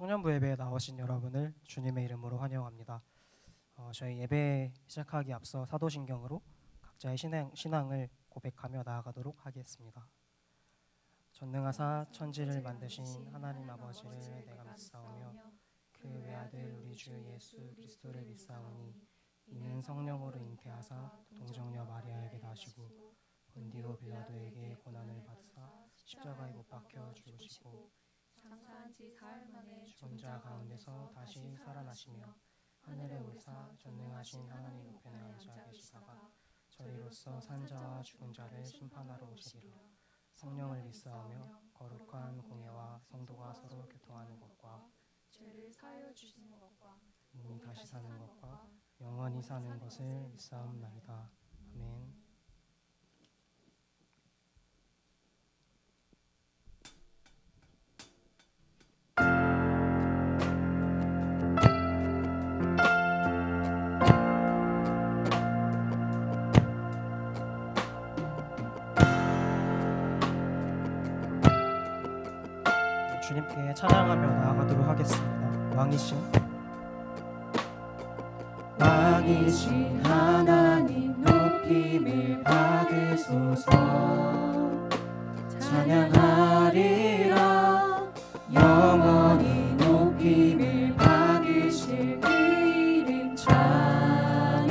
청년부 예배에 나오신 여러분을 주님의 이름으로 환영합니다. 저희 예배 시작하기 앞서 사도신경으로 각자의 신앙을 고백하며 나아가도록 하겠습니다. 전능하사 천지를 만드신 하나님 아버지를 내가 믿사오며 그 외아들 우리 주 예수 그리스도를 믿사오니 이는 성령으로 잉태하사 동정녀 마리아에게 나시고 본디오 빌라도에게 고난을 받으사 십자가에 못 박혀 죽으시고 장사한 지 사흘 만에 죽은 자 가운데서 다시 살아나시며 하늘에 올사 전능하신 하나님 우편에 앉아 계시다가 저리로서 산 자와 죽은 자를 심판하러 오시리라. 성령을 믿사오며 거룩한 공예와 성도가 서로 교통하는 것과 죄를 사하여 주시는 것과 몸이 다시 사는 것과 영원히 사는 것을 믿사옵나이다. 아멘. 주님께 찬양하며 나아가도록 하겠습니다. 왕이신 하나님 높임을 받으소서. 찬양하리라 영원히 높임을 받으실 그 이름 찬양.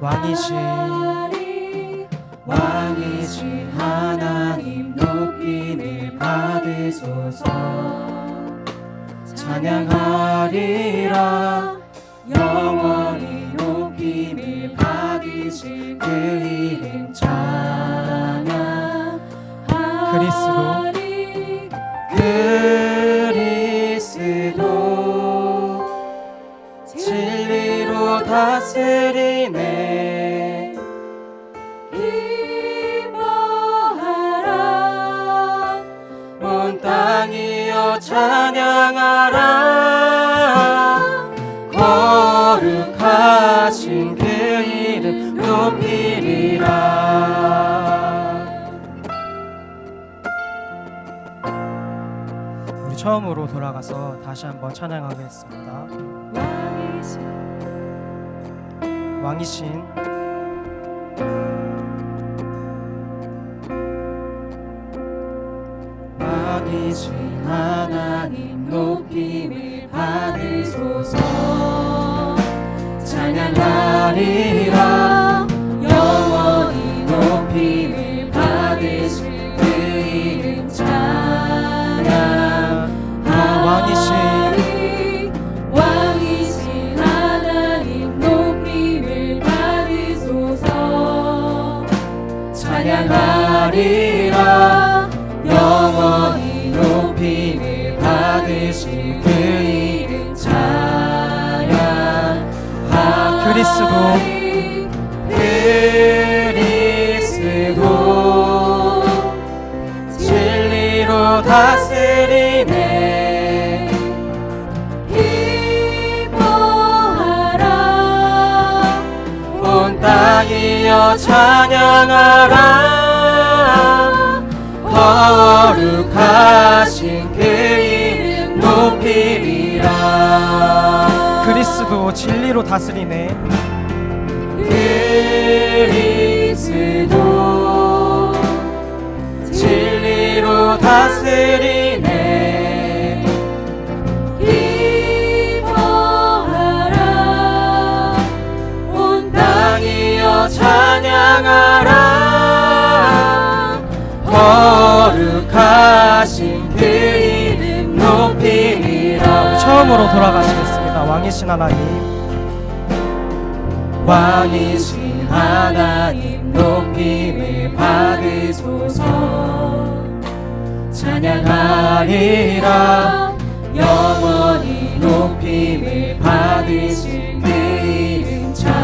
왕이신 하나님 높임을 받으소서. 찬양하리라 영원히 높임을 받으실 그 이름 찬양. 그리스도 진리로 다스리네. 기뻐하라 온 땅이여 찬양하라. 거룩하신 그 이름 높이리라. 우리 처음으로 돌아가서 다시 한번 찬양하겠습니다. 왕이신 하나님 높임을 받으소서. 찬양하리라 영원히 높임을 받으실 그 이름 찬양. 왕이신 하나님 높임을 받으소서. 찬양하리라 영원히 높임을 받으실 그 이름 찬양. 그리스도 진리로 다스리네. 기뻐하라 온 땅이여 찬양하라. 거룩하신 그 이름 높이리라. 그리스도 진리로 다스리네. 그리스도 진리로 다스리네. 기뻐하라 온 땅이여 찬양하라. 거룩하신 그 이름 높이리라. 처음으로 돌아가시겠습니다. 왕이신 하나님 높임을 받으소서. 찬양하리라 영원히 높임을 받으실 그 이름 찬양하리.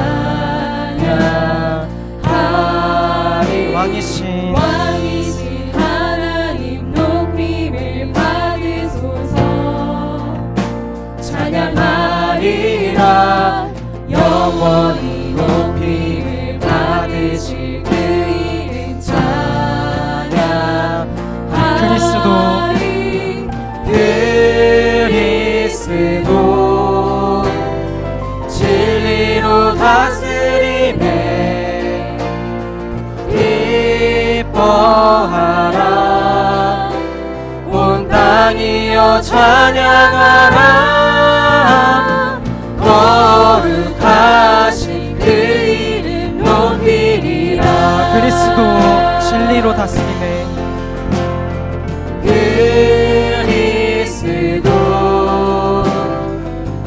왕이신 하나님 높임을 받으소서. 찬양하리라 영원히 높임을 받으실 그 이름 찬양. 그리스도 기뻐하라 온 땅이여 찬양하라 거룩하신 그 이름 높이리라 그리스도 진리로 다스리네 그리스도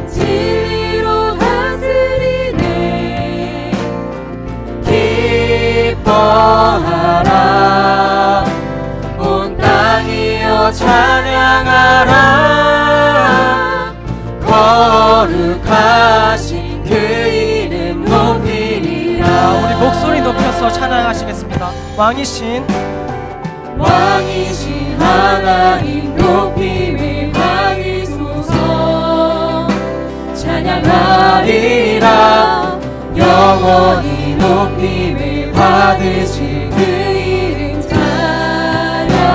진리로 다스리네 기뻐하라 온 땅이여 찬양하라 거룩하신 그 이름 높이리라 우리 목소리 높여서 찬양하시겠습니다. 왕이신 하나님 높임을 받으소서 찬양하리라 영원히 높임을 받으실 그 이름 찬양하리라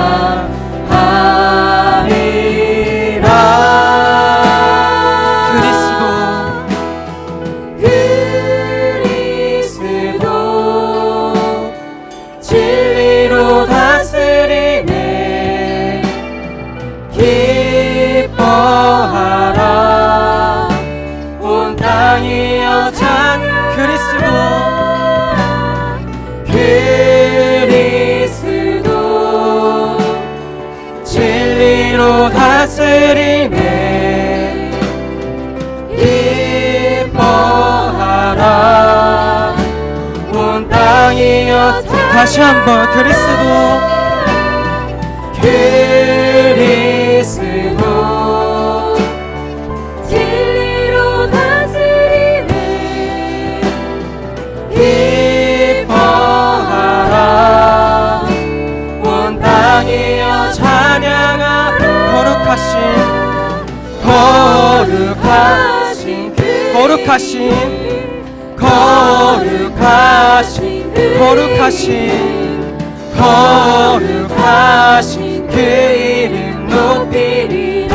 그리스도 진리로 다스리네 기뻐하라 온 땅이여 그리스도 진리로 다스리네 기뻐하라 온 땅이여 다시 한번 그리스도 진리로 다스리네 기뻐하라 온 땅이여 찬양하라 거룩하신 그 이름 높이리라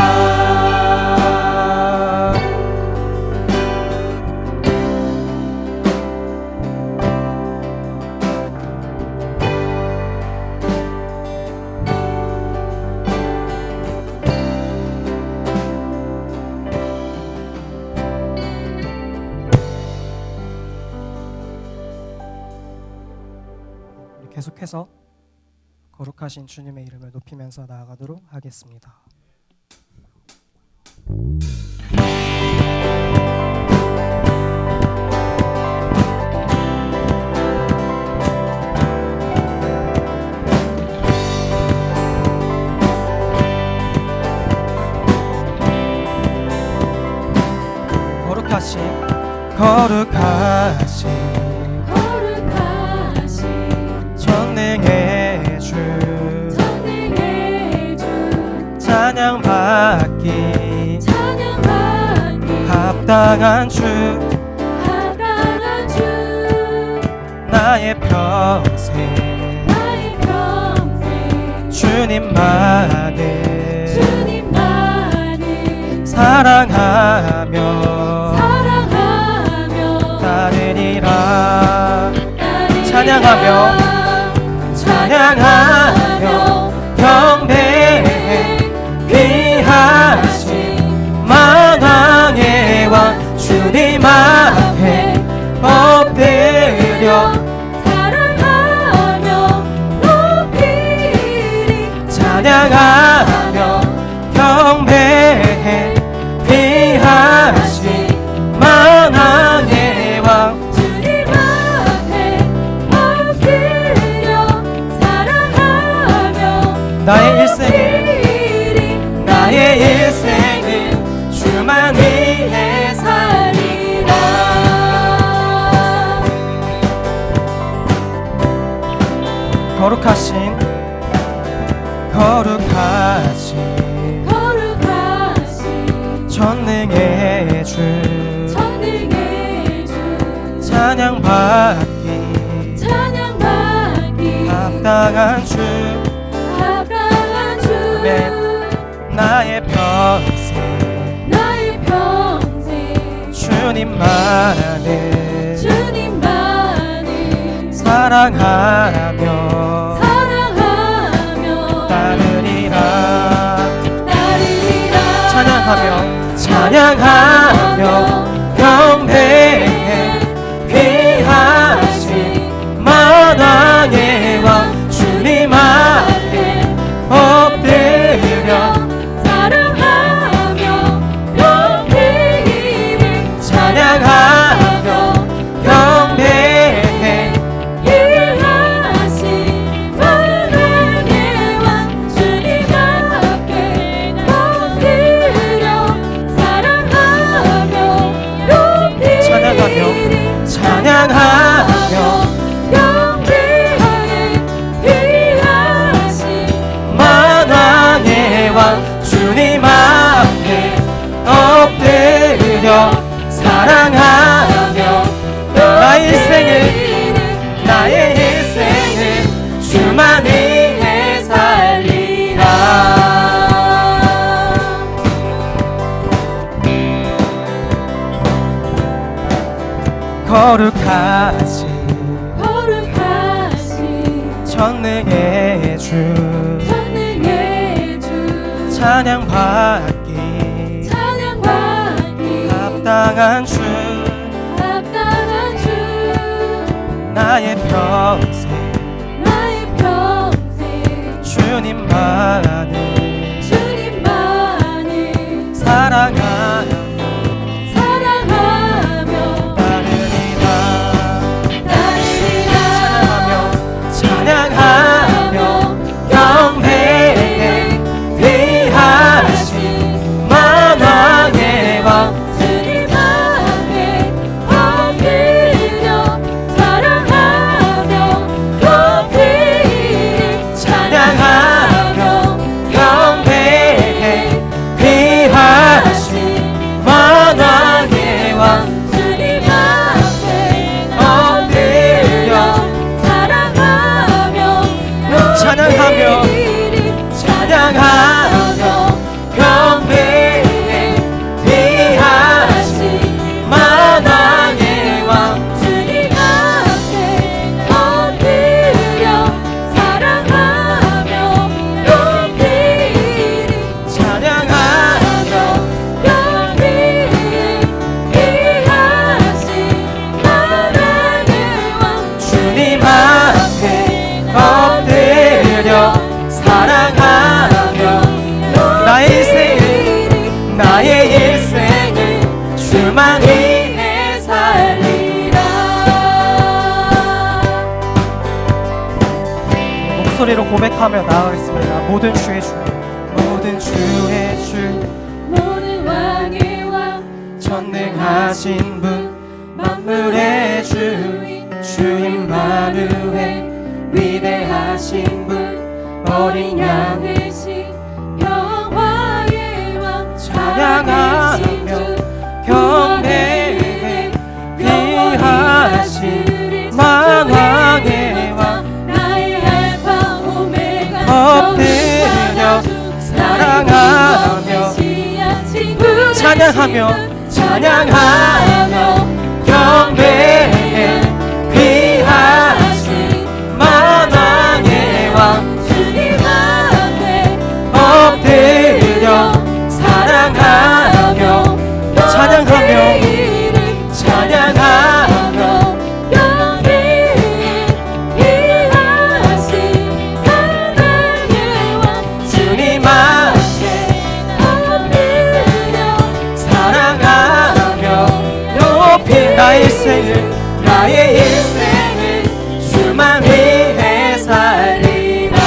계속해서 거룩하신 주님의 이름을 높이면서 나아가도록 하겠습니다. 거룩하신 전능의 주 찬양받기 합당한 주 나의 평생 주님만을 사랑하며 따르리라 찬양하며 경배해 귀하신 만왕의 왕 주님 앞에 엎드려 사랑하며 높이리 찬양하며 경배해 귀하신 만왕의 왕 주님 앞에 엎드려 사랑하며 나의 일생은 주만 위해 살리라 거룩하신 전능의 주 찬양받기 합당한 주 나의 평생 주님만을 사랑하며 찬양하며 경배해 귀하신 만왕의 왕 주님 앞에 엎드려 사랑하며 높이 이름 찬양하며 경배해 귀하신 만왕의 왕 주님 앞에 엎드려 사랑하며 높이 찬양하며 이름 찬양하며 경배하네 귀하신 만왕의 왕 주님 앞에 엎드려 사랑하며 나의 일생을 주만 위해 살리라. 거룩하신 전능의 주 전능의 주 찬양받기 합당한 주 나의 평생 주님만을 사랑하며 찬양하며 경배해 귀하신 만왕의 왕 주님 앞에 엎드려 사랑하며 높이 이름 찬양하며 경배해 귀하신 만왕의 왕 주님 앞에 엎드려 사랑하며 찬양하며 이름 찬양하며 경배해 귀하신 만왕의 왕 주님 앞에 엎드려 사랑하며 높이 이름 찬양하며 경배해 귀하신 만왕의 왕 주님 앞에 엎드려 사랑하며 나의 일생을 주만 위해 살리라. 목소리로 고백하며 나아가겠습니다. 모든 주의 주 모든 주의 주 모든 왕의 왕 전능하신 분 만물의 주인 임마누엘 위대하신 분 어린 양 되신 영화의 왕 찬양하며 경배해 귀하신 만왕의 왕 나의 알파 오메가 엎드려 사랑하며 찬양하며 경배해 귀하신 만왕의 왕 주님 앞에 엎드려 사랑하며 찬양하며 경배해 귀하신 만왕의 왕 주님 앞에 엎드려 사랑하며 높이 나의 일생을 주만 위해 살리라.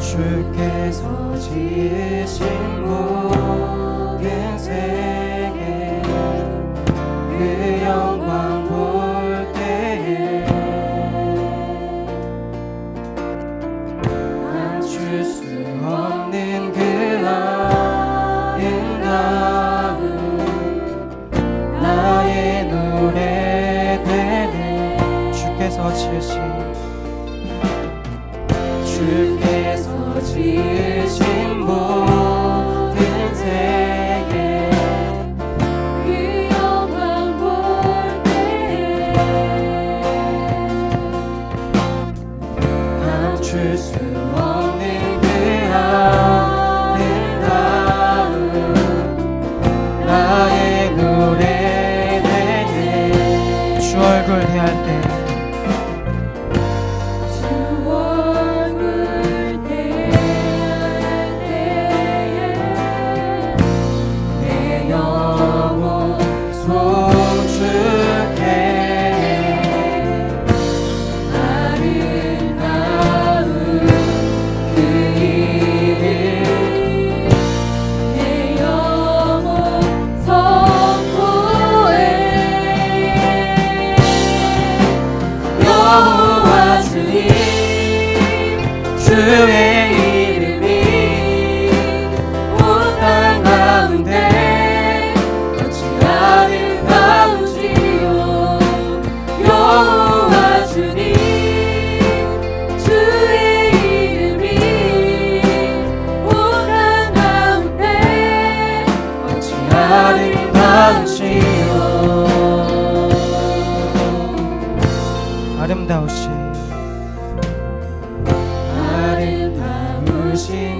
주께서 지으신 모든 세계 그 영광 볼 때에 감출 수 없는 그 아름다움 나의 노래 되네. 주께서 지으신 모든 세계 그 영광 볼 때에 감출 수 없는 그 아름다움 나의 노래 되네. 주 얼굴 대할 때 주의 이름이 온 땅 가운데 어찌 아름다운지요. 여호와 주님 주의 이름이 온 땅 가운데 어찌 아름다운지요. 아름다우신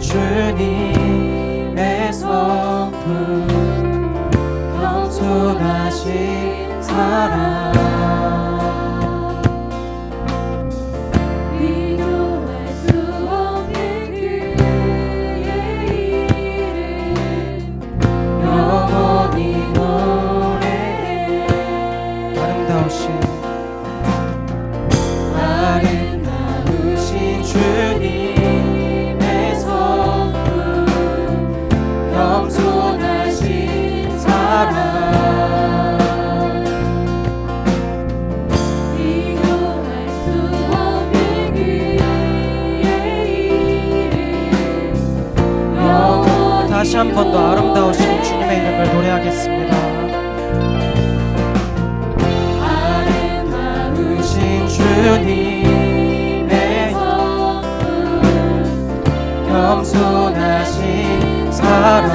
주님의 성품 겸손하신 사랑 비교할 수 없는 그의 이름 영원히 노래해. 아름다우신 주님의 성품 겸손하신 사랑 비교할 수 없는 그의 이름 영원히 다시 한 번 더 아름다우신 주님의 이름을 노래하겠습니다. 아름다우신 주님의 겸손하신 사랑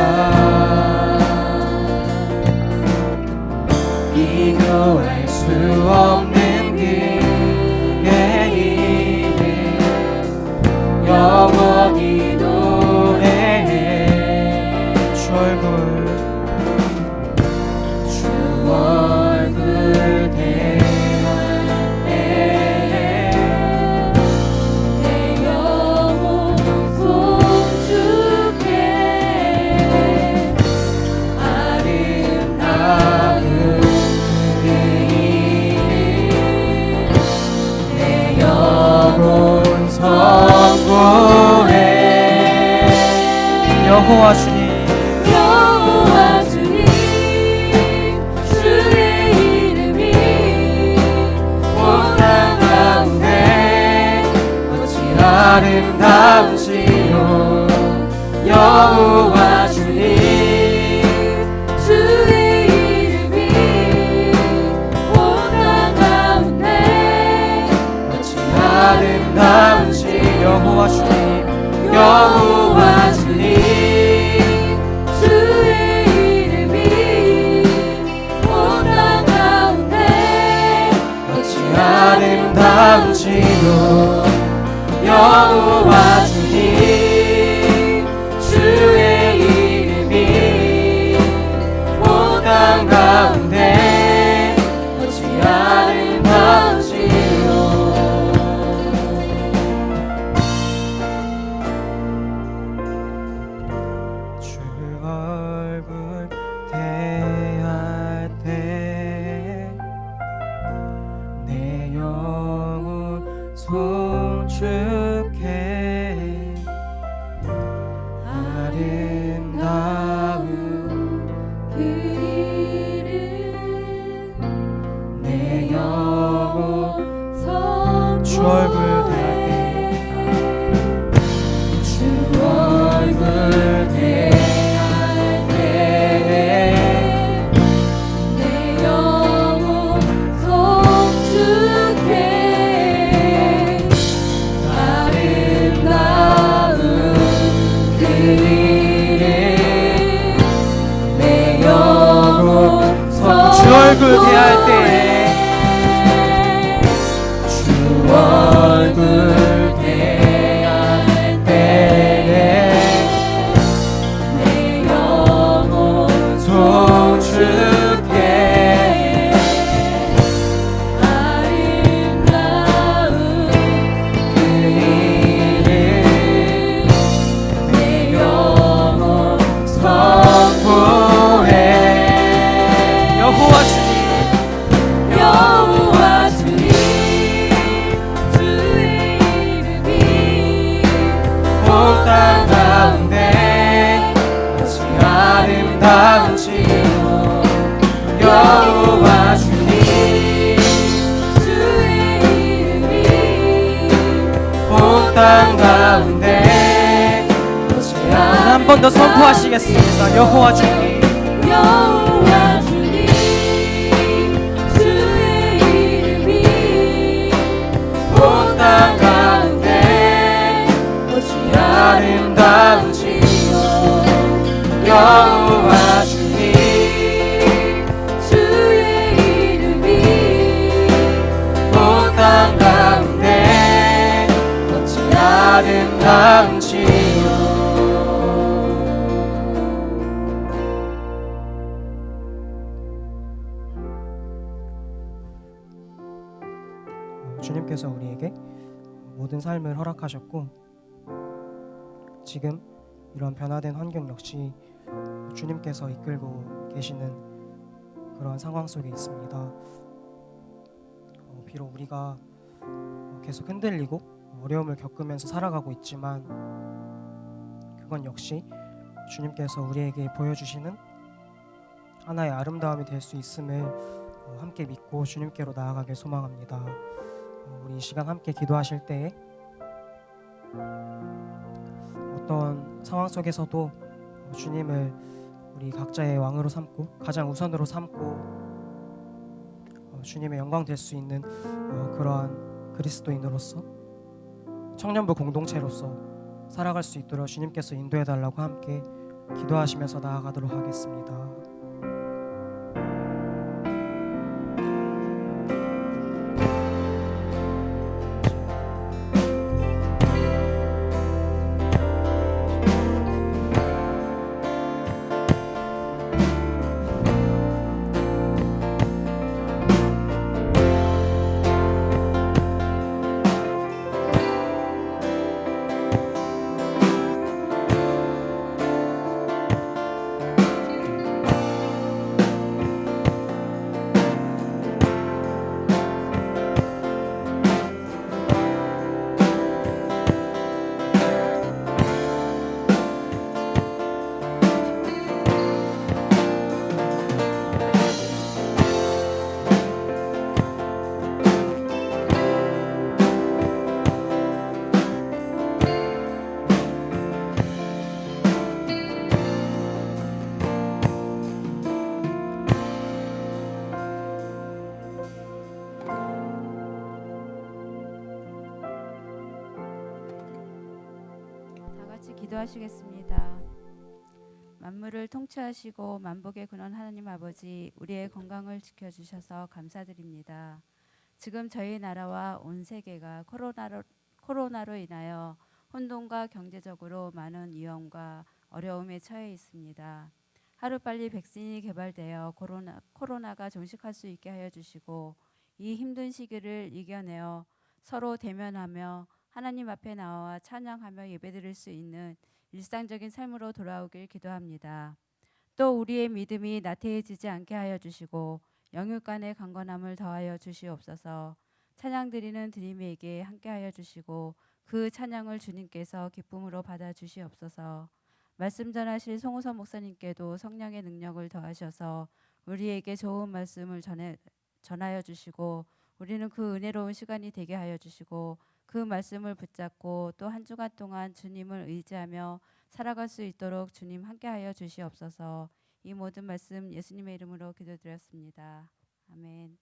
비교할 수 없는 그의 이름 영원히 노래해. 주 얼굴 대할 때에 내 영혼 송축해 아름다운 그 이름 내 영혼 선고해. 여호와 주님 여호와 주님 주의 이름이 온 땅 가운데 어찌 아름다우시오. 여호와 주님 주의 이름이 온 땅 가운데 어찌 아름다우시. 여호와 주님 여호와 주님 주의 이름이 온 땅 가운데 어찌 아름다우시오. 여호와 주님 주의 이름이 온 땅 가운데 어찌 아름다우시오. 주 얼굴 대할 때 내 영혼 주께 아름다운 그 이름 내 영혼 주 얼굴 대할 때 내 영혼 송축해 아름다운 그 이름 내 영혼 주 얼굴 대할 때 주 얼굴 대할 때 내 영혼 송축해 아름다운 그 이름 내 영혼 선포해 여호와 주님 여호와 주님 주의 이름이 온 땅 가운데 오직 아름다운지요 여호와 주님 주의 이름이 온 땅 가운데 오직 한 번 더 선포하시겠습니다. 여호와 주님 여호와 주님 주의 이름이 온 땅 가운데 오직 아름다운지요 여호와 주님 주의 이름이 온 땅 가운데 어찌 아름다운지요 주님께서 우리에게 모든 삶을 허락하셨고 지금 이런 변화된 환경 역시 주님께서 이끌고 계시는 그러한 상황 속에 있습니다. 비록 우리가 계속 흔들리고 어려움을 겪으면서 살아가고 있지만 그건 역시 주님께서 우리에게 보여주시는 하나의 아름다움이 될 수 있음을 함께 믿고 주님께로 나아가길 소망합니다. 우리 이 시간 함께 기도하실 때에 어떤 상황 속에서도 주님을 우리 각자의 왕으로 삼고 가장 우선으로 삼고 주님의 영광 될 수 있는 그러한 그리스도인으로서 청년부 공동체로서 살아갈 수 있도록 주님께서 인도해 달라고 함께 기도하시면서 나아가도록 하겠습니다. 기도하시겠습니다. 만물을 통치하시고 만복의 근원 하나님 아버지, 우리의 건강을 지켜주셔서 감사드립니다. 지금 저희 나라와 온 세계가 코로나로 인하여 혼돈과 경제적으로 많은 위험과 어려움에 처해 있습니다. 하루빨리 백신이 개발되어 코로나가 종식할 수 있게 하여 주시고 이 힘든 시기를 이겨내어 서로 대면하며 하나님 앞에 나와 찬양하며 예배드릴 수 있는 일상적인 삶으로 돌아오길 기도합니다. 또 우리의 믿음이 나태해지지 않게 하여 주시고 영육 간의 강건함을 더하여 주시옵소서. 찬양드리는 드림에게 함께 하여 주시고 그 찬양을 주님께서 기쁨으로 받아 주시옵소서. 말씀 전하실 송우선 목사님께도 성령의 능력을 더하셔서 우리에게 좋은 말씀을 전하여 주시고 우리는 그 은혜로운 시간이 되게 하여 주시고 그 말씀을 붙잡고 또 한 주간 동안 주님을 의지하며 살아갈 수 있도록 주님 함께하여 주시옵소서. 이 모든 말씀 예수님의 이름으로 기도드렸습니다. 아멘.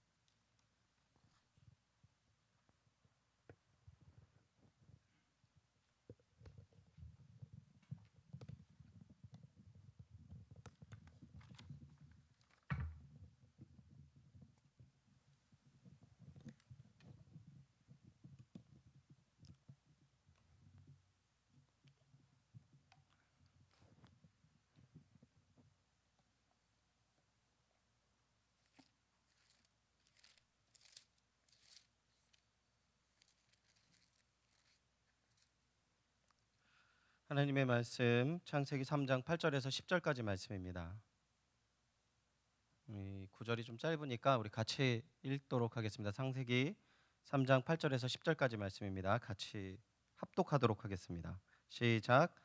하나님의 말씀 창세기 3장 8절에서 10절까지 말씀입니다. 이 구절이 좀 짧으니까 우리 같이 읽도록 하겠습니다. 창세기 3장 8절에서 10절까지 말씀입니다. 같이 합독하도록 하겠습니다. 시작.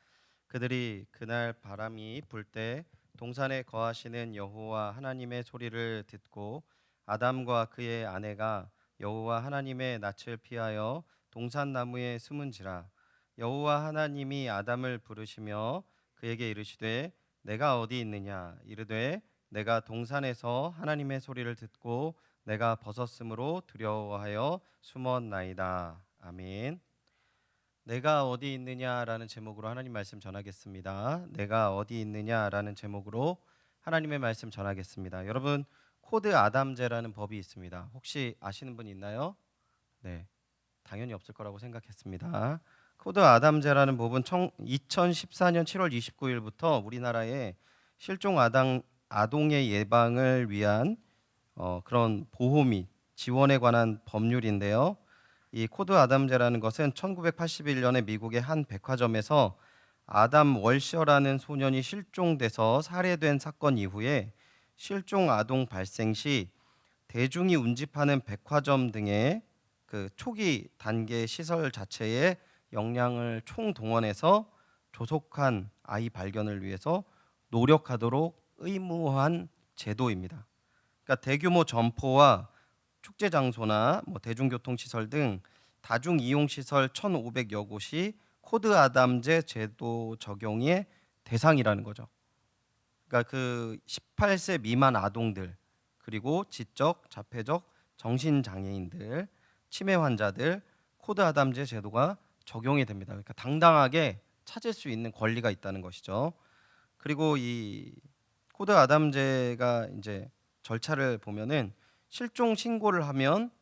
그들이 그날 바람이 불 때 동산에 거하시는 여호와 하나님의 소리를 듣고 아담과 그의 아내가 여호와 하나님의 낯을 피하여 동산 나무에 숨은지라. 여호와 하나님이 아담을 부르시며 그에게 이르시되 내가 어디 있느냐. 이르되 내가 동산에서 하나님의 소리를 듣고 내가 벗었으므로 두려워하여 숨었나이다. 아멘. 내가 어디 있느냐라는 제목으로 하나님 말씀 전하겠습니다. 내가 어디 있느냐라는 제목으로 하나님의 말씀 전하겠습니다. 여러분, 코드 아담제라는 법이 있습니다. 혹시 아시는 분 있나요? 네, 당연히 없을 거라고 생각했습니다. 코드 아담제라는 법은 2014년 7월 29일부터 우리나라에 실종 아동의 예방을 위한 그런 보호 및 지원에 관한 법률인데요. 이 코드 아담제라는 것은 1981년에 미국의 한 백화점에서 아담 월셔라는 소년이 실종돼서 살해된 사건 이후에 실종 아동 발생 시 대중이 운집하는 백화점 등의 그 초기 단계 시설 자체에 역량을 총동원해서 조속한 아이 발견을 위해서 노력하도록 의무화한 제도입니다. 그러니까 대규모 점포와 축제 장소나 대중교통 시설 등 다중 이용 시설 1,500여 곳이 코드 아담제 제도 적용의 대상이라는 거죠. 그러니까 그 18세 미만 아동들, 그리고 지적, 자폐적, 정신 장애인들, 치매 환자들 코드 아담제 제도가 적용이 됩니다. 그러니까 당당하게 찾을 수 있는 권리가 있다는 것이죠. 그리고 이 코드 아담제가 이제 절차를 보면은 실종 신고를 하면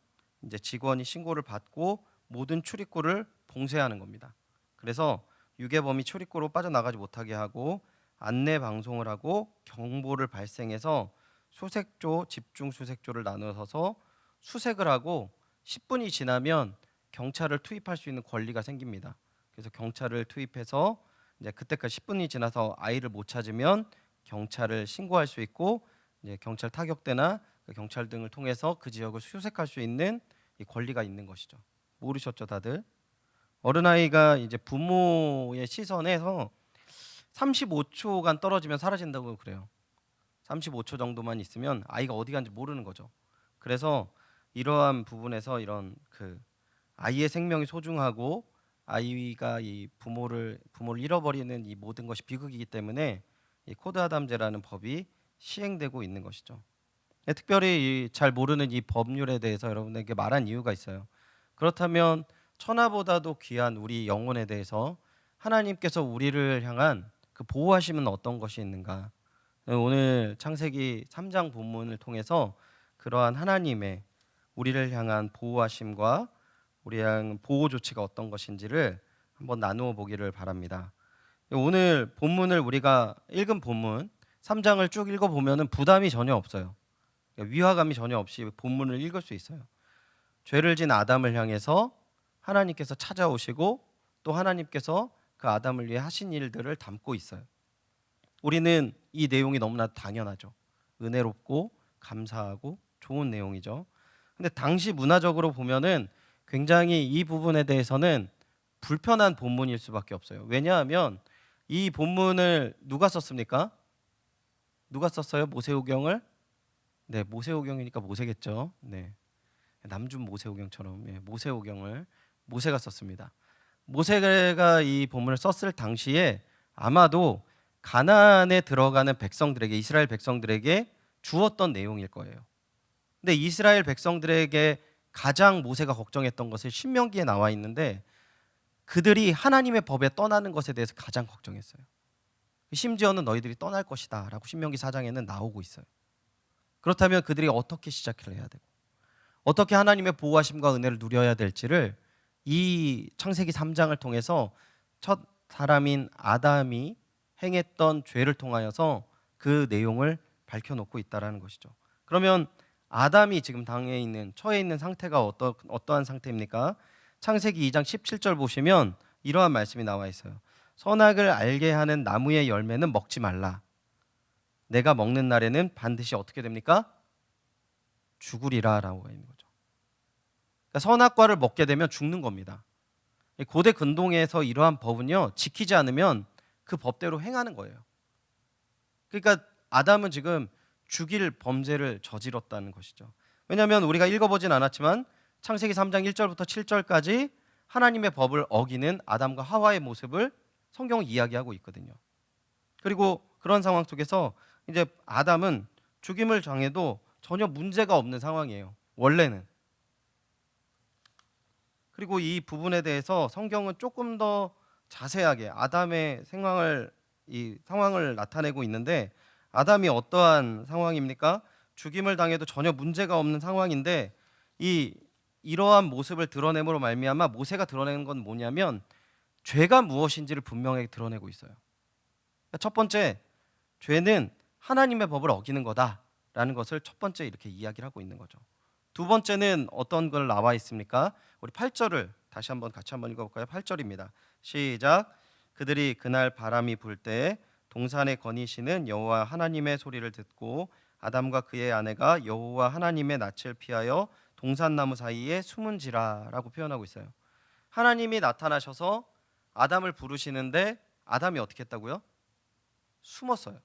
이제 직원이 신고를 받고 모든 출입구를 봉쇄하는 겁니다. 그래서 유괴범이 출입구로 빠져나가지 못하게 하고 안내 방송을 하고 경보를 발생해서 수색조, 집중 수색조를 나눠서 수색을 하고 10분이 지나면 경찰을 투입할 수 있는 권리가 생깁니다. 그래서 경찰을 투입해서 이제 그때까지 10분이 지나서 아이를 못 찾으면 경찰을 신고할 수 있고 이제 경찰 타격대나 경찰 등을 통해서 그 지역을 수색할 수 있는 이 권리가 있는 것이죠. 모르셨죠, 다들? 어린아이가 이제 부모의 시선에서 35초간 떨어지면 사라진다고 그래요. 35초 정도만 있으면 아이가 어디 간지 모르는 거죠. 그래서 이러한 부분에서 이런 그 아이의 생명이 소중하고 아이가 이 부모를 잃어버리는 이 모든 것이 비극이기 때문에 이 코드 아담제라는 법이 시행되고 있는 것이죠. 특별히 잘 모르는 이 법률에 대해서 여러분에게 말한 이유가 있어요. 그렇다면 천하보다도 귀한 우리 영혼에 대해서 하나님께서 우리를 향한 그 보호하심은 어떤 것이 있는가? 오늘 창세기 3장 본문을 통해서 그러한 하나님의 우리를 향한 보호하심과 우리를 향한 보호 조치가 어떤 것인지를 한번 나누어 보기를 바랍니다. 오늘 본문을 우리가 읽은 본문 3장을 쭉 읽어보면 부담이 전혀 없어요. 위화감이 전혀 없이 본문을 읽을 수 있어요. 죄를 진 아담을 향해서 하나님께서 찾아오시고 또 하나님께서 그 아담을 위해 하신 일들을 담고 있어요. 우리는 이 내용이 너무나 당연하죠. 은혜롭고 감사하고 좋은 내용이죠. 근데 당시 문화적으로 보면은 굉장히 이 부분에 대해서는 불편한 본문일 수밖에 없어요. 왜냐하면 이 본문을 누가 썼습니까? 누가 썼어요? 모세오경을? 네, 모세오경이니까 모세겠죠. 네, 남준 모세오경처럼 모세오경을 모세가 썼습니다. 모세가 이 본문을 썼을 당시에 아마도 가나안에 들어가는 백성들에게, 이스라엘 백성들에게 주었던 내용일 거예요. 근데 이스라엘 백성들에게 가장 모세가 걱정했던 것은 신명기에 나와 있는데, 그들이 하나님의 법에 떠나는 것에 대해서 가장 걱정했어요. 심지어는 너희들이 떠날 것이다 라고 신명기 4장에는 나오고 있어요. 그렇다면 그들이 어떻게 시작을 해야 되고 어떻게 하나님의 보호하심과 은혜를 누려야 될지를 이 창세기 3장을 통해서 첫 사람인 아담이 행했던 죄를 통하여서 그 내용을 밝혀놓고 있다는 것이죠. 그러면 아담이 지금 당해 있는, 처해 있는 상태가 어떠한 상태입니까? 창세기 2장 17절 보시면 이러한 말씀이 나와 있어요. 선악을 알게 하는 나무의 열매는 먹지 말라. 내가 먹는 날에는 반드시 어떻게 됩니까? 죽으리라 라고 있는 거죠. 그러니까 선악과를 먹게 되면 죽는 겁니다. 고대 근동에서 이러한 법은요, 지키지 않으면 그 법대로 행하는 거예요. 그러니까 아담은 지금 죽일 범죄를 저질렀다는 것이죠. 왜냐하면 우리가 읽어보진 않았지만 창세기 3장 1절부터 7절까지 하나님의 법을 어기는 아담과 하와의 모습을 성경은 이야기하고 있거든요. 그리고 그런 상황 속에서 이제 아담은 죽임을 당해도 전혀 문제가 없는 상황이에요, 원래는. 그리고 이 부분에 대해서 성경은 조금 더 자세하게 아담의 상황을 나타내고 있는데, 아담이 어떠한 상황입니까? 죽임을 당해도 전혀 문제가 없는 상황인데, 이러한 모습을 드러냄으로 말미암아 모세가 드러내는 건 뭐냐면 죄가 무엇인지를 분명하게 드러내고 있어요. 첫 번째, 죄는 하나님의 법을 어기는 거다라는 것을 첫 번째 이렇게 이야기를 하고 있는 거죠. 두 번째는 어떤 걸 나와 있습니까? 우리 8절을 다시 같이 한번 읽어볼까요? 8절입니다. 시작. 그들이 그날 바람이 불 때 동산에 거니시는 여호와 하나님의 소리를 듣고 아담과 그의 아내가 여호와 하나님의 낯을 피하여 동산나무 사이에 숨은지라 라고 표현하고 있어요. 하나님이 나타나셔서 아담을 부르시는데 아담이 어떻게 했다고요? 숨었어요.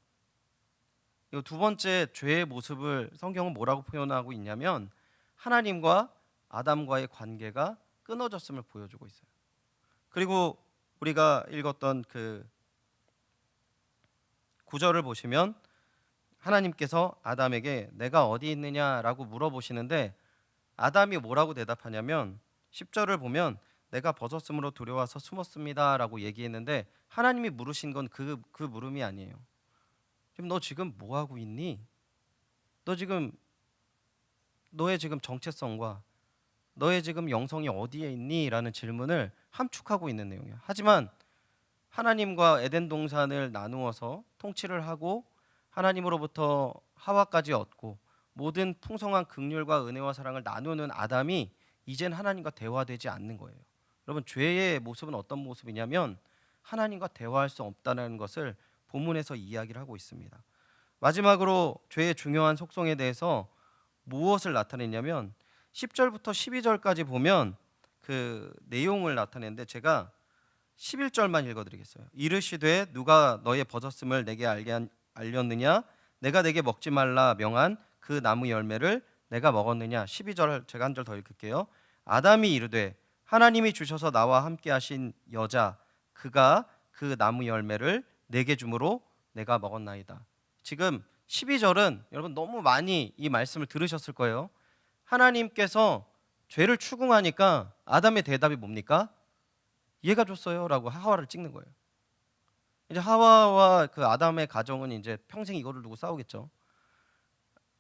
이 두 번째 죄의 모습을 성경은 뭐라고 표현하고 있냐면 하나님과 아담과의 관계가 끊어졌음을 보여주고 있어요. 그리고 우리가 읽었던 그 9절을 보시면 하나님께서 아담에게 내가 어디 있느냐라고 물어보시는데 아담이 뭐라고 대답하냐면 10절을 보면 내가 벗었으므로 두려워서 숨었습니다라고 얘기했는데, 하나님이 물으신 건 그 물음이 아니에요. 지금 너 지금 뭐 하고 있니? 너의 지금 정체성과 너의 지금 영성이 어디에 있니? 라는 질문을 함축하고 있는 내용이에요. 하지만 하나님과 에덴 동산을 나누어서 통치를 하고 하나님으로부터 하와까지 얻고 모든 풍성한 긍휼과 은혜와 사랑을 나누는 아담이 이젠 하나님과 대화되지 않는 거예요. 여러분, 죄의 모습은 어떤 모습이냐면 하나님과 대화할 수 없다는 것을 본문에서 이야기를 하고 있습니다. 마지막으로 죄의 중요한 속성에 대해서 무엇을 나타내냐면 10절부터 12절까지 보면 그 내용을 나타내는데, 제가 11절만 읽어드리겠어요. 이르시되 누가 너의 벗었음을 내게 알렸느냐? 내가 내게 먹지 말라 명한 그 나무 열매를 내가 먹었느냐? 12절 제가 한 절 더 읽을게요. 아담이 이르되 하나님이 주셔서 나와 함께 하신 여자 그가 그 나무 열매를 내게 주므로 내가 먹었나이다. 지금 12절은 여러분 너무 많이 이 말씀을 들으셨을 거예요. 하나님께서 죄를 추궁하니까 아담의 대답이 뭡니까? 얘가 줬어요 라고 하와를 찍는 거예요. 이제 하와와 그 아담의 가정은 이제 평생 이거를 두고 싸우겠죠.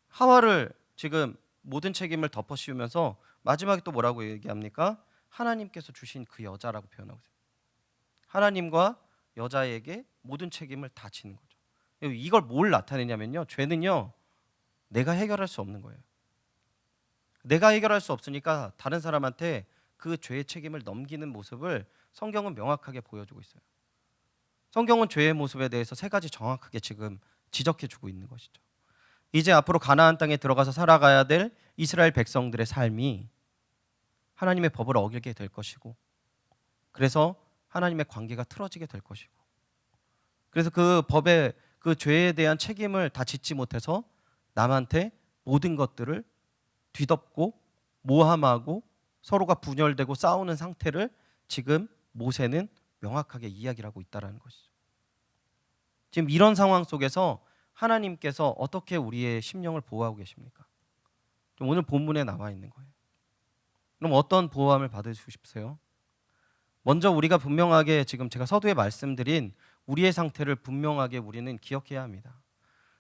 하와를 지금 모든 책임을 덮어씌우면서 마지막에 또 뭐라고 얘기합니까? 하나님께서 주신 그 여자라고 표현하고 있어요. 하나님과 여자에게 모든 책임을 다 지는 거죠. 이걸 뭘 나타내냐면요, 죄는요 내가 해결할 수 없는 거예요. 내가 해결할 수 없으니까 다른 사람한테 그 죄의 책임을 넘기는 모습을 성경은 명확하게 보여주고 있어요. 성경은 죄의 모습에 대해서 세 가지 정확하게 지금 지적해주고 있는 것이죠. 이제 앞으로 가나안 땅에 들어가서 살아가야 될 이스라엘 백성들의 삶이 하나님의 법을 어기게 될 것이고, 그래서 하나님의 관계가 틀어지게 될 것이고, 그래서 그 법의 그 죄에 대한 책임을 다 짓지 못해서 남한테 모든 것들을 뒤덮고 모함하고 서로가 분열되고 싸우는 상태를 지금 모세는 명확하게 이야기를 하고 있다는 것이죠. 지금 이런 상황 속에서 하나님께서 어떻게 우리의 심령을 보호하고 계십니까? 오늘 본문에 나와 있는 거예요. 그럼 어떤 보호함을 받으시고 싶으세요? 먼저 우리가 분명하게 지금 제가 서두에 말씀드린 우리의 상태를 분명하게 우리는 기억해야 합니다.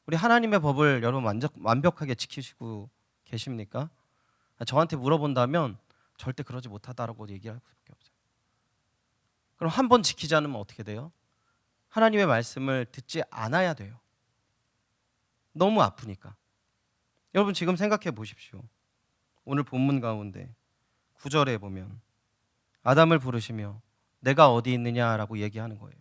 우리 하나님의 법을 여러분 완벽하게 지키시고 계십니까? 저한테 물어본다면 절대 그러지 못하다라고 얘기할 수밖에 없어요. 그럼 한 번 지키지 않으면 어떻게 돼요? 하나님의 말씀을 듣지 않아야 돼요. 너무 아프니까. 여러분 지금 생각해 보십시오. 오늘 본문 가운데 9절에 보면 아담을 부르시며 내가 어디 있느냐라고 얘기하는 거예요.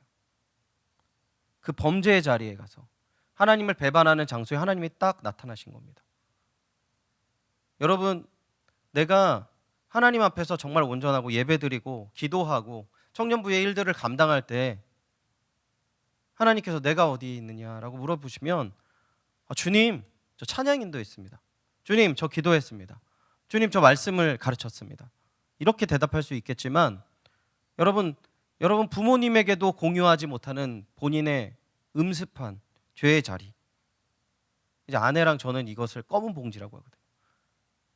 그 범죄의 자리에 가서 하나님을 배반하는 장소에 하나님이 딱 나타나신 겁니다. 여러분, 내가 하나님 앞에서 정말 온전하고 예배드리고 기도하고 청년부의 일들을 감당할 때 하나님께서 내가 어디 있느냐라고 물어보시면 주님, 저 찬양인도 했습니다. 주님, 저 기도했습니다. 주님, 저 말씀을 가르쳤습니다. 이렇게 대답할 수 있겠지만 여러분 부모님에게도 공유하지 못하는 본인의 음습한 죄의 자리, 이제 아내랑 저는 이것을 검은 봉지라고 하거든요.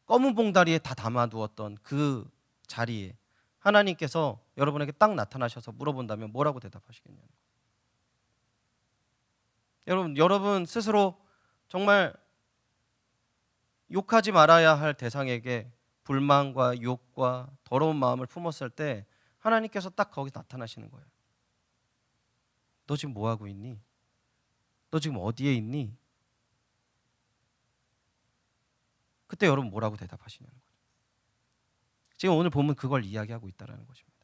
검은 봉다리에 다 담아두었던 그 자리에 하나님께서 여러분에게 딱 나타나셔서 물어본다면 뭐라고 대답하시겠냐는 거예요. 여러분 스스로 정말 욕하지 말아야 할 대상에게 불만과 욕과 더러운 마음을 품었을 때 하나님께서 딱 거기 나타나시는 거예요. 너 지금 뭐 하고 있니? 너 지금 어디에 있니? 그때 여러분 뭐라고 대답하시냐는 거죠. 지금 오늘 본문 그걸 이야기하고 있다는 것입니다.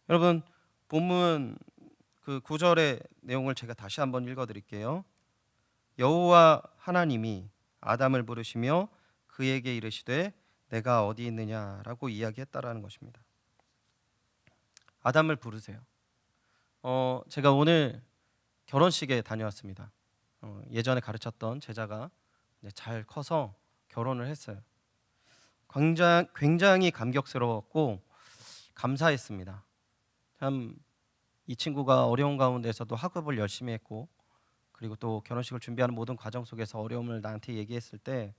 여러분 본문 그 9절의 내용을 제가 다시 한번 읽어드릴게요. 여호와 하나님이 아담을 부르시며 그에게 이르시되 내가 어디 있느냐라고 이야기했다라는 것입니다. 아담을 부르세요. 제가 오늘 결혼식에 다녀왔습니다. 예전에 가르쳤던 제자가 잘 커서 결혼을 했어요. 굉장히 감격스러웠고 감사했습니다. 참 이 친구가 어려운 가운데서도 학업을 열심히 했고, 그리고 또 결혼식을 준비하는 모든 과정 속에서 어려움을 나한테 얘기했을 때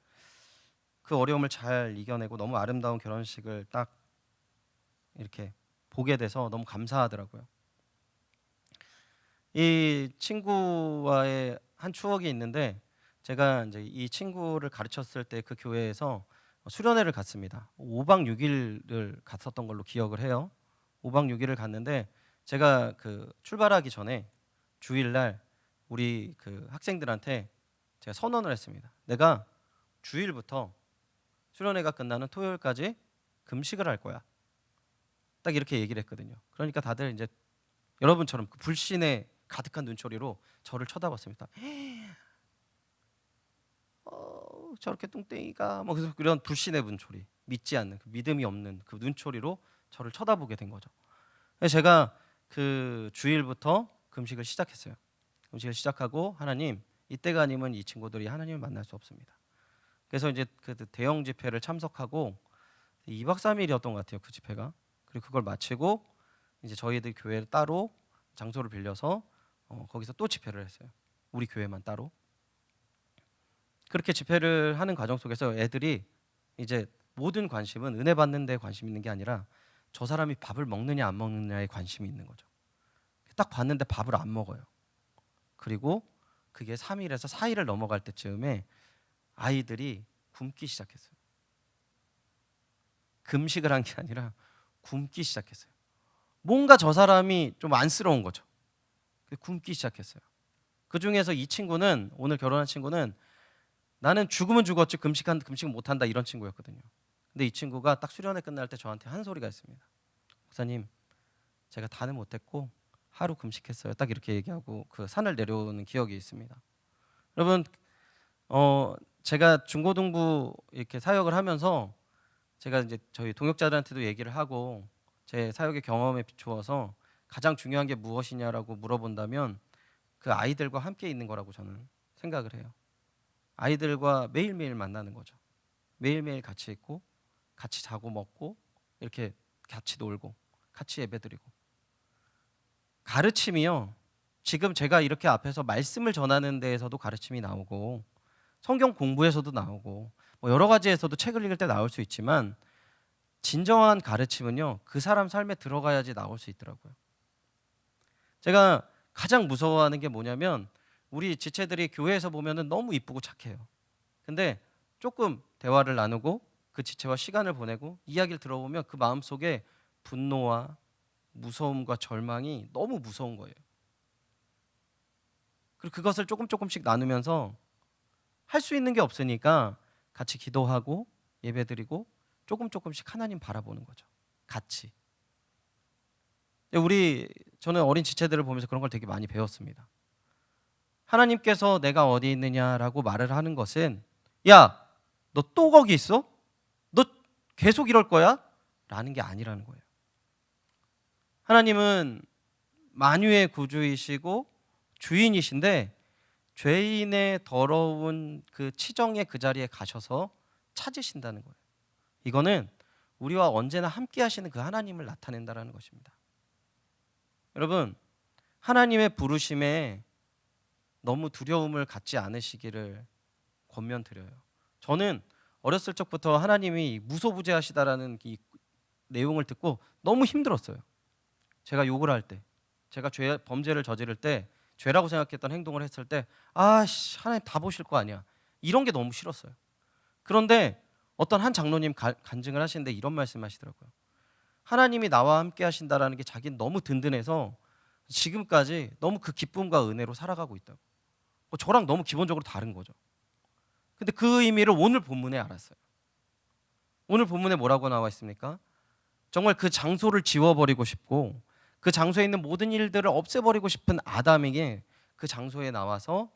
그 어려움을 잘 이겨내고 너무 아름다운 결혼식을 딱 이렇게 보게 돼서 너무 감사하더라고요. 이 친구와의 한 추억이 있는데, 제가 이제 이 친구를 가르쳤을 때 그 교회에서 수련회를 갔습니다. 5박 6일을 갔었던 걸로 기억을 해요. 5박 6일을 갔는데 제가 그 출발하기 전에 주일날 우리 그 학생들한테 제가 선언을 했습니다. 내가 주일부터 수련회가 끝나는 토요일까지 금식을 할 거야. 딱 이렇게 얘기를 했거든요. 그러니까 다들 이제 여러분처럼 그 불신에 가득한 눈초리로 저를 쳐다봤습니다. 저렇게 뚱땡이가 뭐 그래서 그런 불신의 눈초리, 믿지 않는 그 믿음이 없는 그 눈초리로 저를 쳐다보게 된 거죠. 그래서 제가 그 주일부터 금식을 시작했어요. 금식을 시작하고 하나님, 이때가 아니면 이 친구들이 하나님을 만날 수 없습니다. 그래서 이제 그 대형 집회를 참석하고 2박 3일이었던 것 같아요. 그 집회가. 그리고 그걸 마치고 이제 저희들 교회를 따로 장소를 빌려서 거기서 또 집회를 했어요. 우리 교회만 따로. 그렇게 집회를 하는 과정 속에서 애들이 이제 모든 관심은 은혜 받는 데 관심 있는 게 아니라 저 사람이 밥을 먹느냐 안 먹느냐에 관심이 있는 거죠. 딱 봤는데 밥을 안 먹어요. 그리고 그게 3일에서 4일을 넘어갈 때쯤에 아이들이 굶기 시작했어요. 금식을 한 게 아니라 굶기 시작했어요. 뭔가 저 사람이 좀 안쓰러운 거죠. 굶기 시작했어요. 그 중에서 이 친구는, 오늘 결혼한 친구는 나는 죽으면 죽었지 금식 못한다 이런 친구였거든요. 근데 이 친구가 딱 수련회 끝날 때 저한테 한 소리가 있습니다. 목사님, 제가 다는 못했고 하루 금식했어요. 딱 이렇게 얘기하고 그 산을 내려오는 기억이 있습니다. 여러분, 제가 중고등부 이렇게 사역을 하면서 제가 이제 저희 동역자들한테도 얘기를 하고 제 사역의 경험에 비추어서 가장 중요한 게 무엇이냐라고 물어본다면 그 아이들과 함께 있는 거라고 저는 생각을 해요. 아이들과 매일매일 만나는 거죠. 매일매일 같이 있고 같이 자고 먹고 이렇게 같이 놀고 같이 예배드리고. 가르침이요. 지금 제가 이렇게 앞에서 말씀을 전하는 데에서도 가르침이 나오고 성경 공부에서도 나오고 뭐 여러 가지에서도 책을 읽을 때 나올 수 있지만 진정한 가르침은요. 그 사람 삶에 들어가야지 나올 수 있더라고요. 제가 가장 무서워하는 게 뭐냐면 우리 지체들이 교회에서 보면은 너무 이쁘고 착해요. 근데 조금 대화를 나누고 그 지체와 시간을 보내고 이야기를 들어보면 그 마음속에 분노와 무서움과 절망이 너무 무서운 거예요. 그리고 그것을 조금씩 나누면서 할 수 있는 게 없으니까 같이 기도하고 예배드리고 조금씩 하나님 바라보는 거죠. 같이. 저는 어린 지체들을 보면서 그런 걸 되게 많이 배웠습니다. 하나님께서 내가 어디 있느냐라고 말을 하는 것은 야, 너 또 거기 있어? 너 계속 이럴 거야? 라는 게 아니라는 거예요. 하나님은 만유의 구주이시고 주인이신데 죄인의 더러운 그 치정의 그 자리에 가셔서 찾으신다는 거예요. 이거는 우리와 언제나 함께 하시는 그 하나님을 나타낸다는 것입니다. 여러분, 하나님의 부르심에 너무 두려움을 갖지 않으시기를 권면드려요. 저는 어렸을 적부터 하나님이 무소부재하시다라는 이 내용을 듣고 너무 힘들었어요. 제가 욕을 할 때, 제가 범죄를 저지를 때, 죄라고 생각했던 행동을 했을 때 하나님 다 보실 거 아니야. 이런 게 너무 싫었어요. 그런데 어떤 한 장로님 간증을 하시는데 이런 말씀하시더라고요. 하나님이 나와 함께 하신다라는 게 자기는 너무 든든해서 지금까지 너무 그 기쁨과 은혜로 살아가고 있다고. 저랑 너무 기본적으로 다른 거죠. 근데 그 의미를 오늘 본문에 알았어요. 오늘 본문에 뭐라고 나와 있습니까? 정말 그 장소를 지워버리고 싶고 그 장소에 있는 모든 일들을 없애버리고 싶은 아담에게 그 장소에 나와서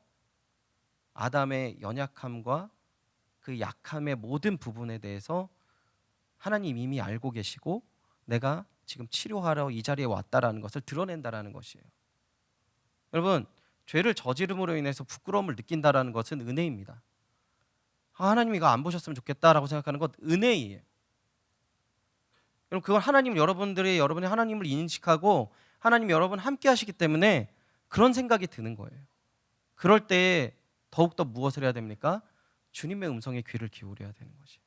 아담의 연약함과 그 약함의 모든 부분에 대해서 하나님 이미 알고 계시고 내가 지금 치료하러 이 자리에 왔다라는 것을 드러낸다라는 것이에요. 여러분, 죄를 저지름으로 인해서 부끄러움을 느낀다라는 것은 은혜입니다. 하나님 이거 안 보셨으면 좋겠다라고 생각하는 것 은혜예요. 여러분, 그건 여러분이 하나님을 인식하고 하나님 여러분 함께 하시기 때문에 그런 생각이 드는 거예요. 그럴 때 더욱더 무엇을 해야 됩니까? 주님의 음성에 귀를 기울여야 되는 것이에요.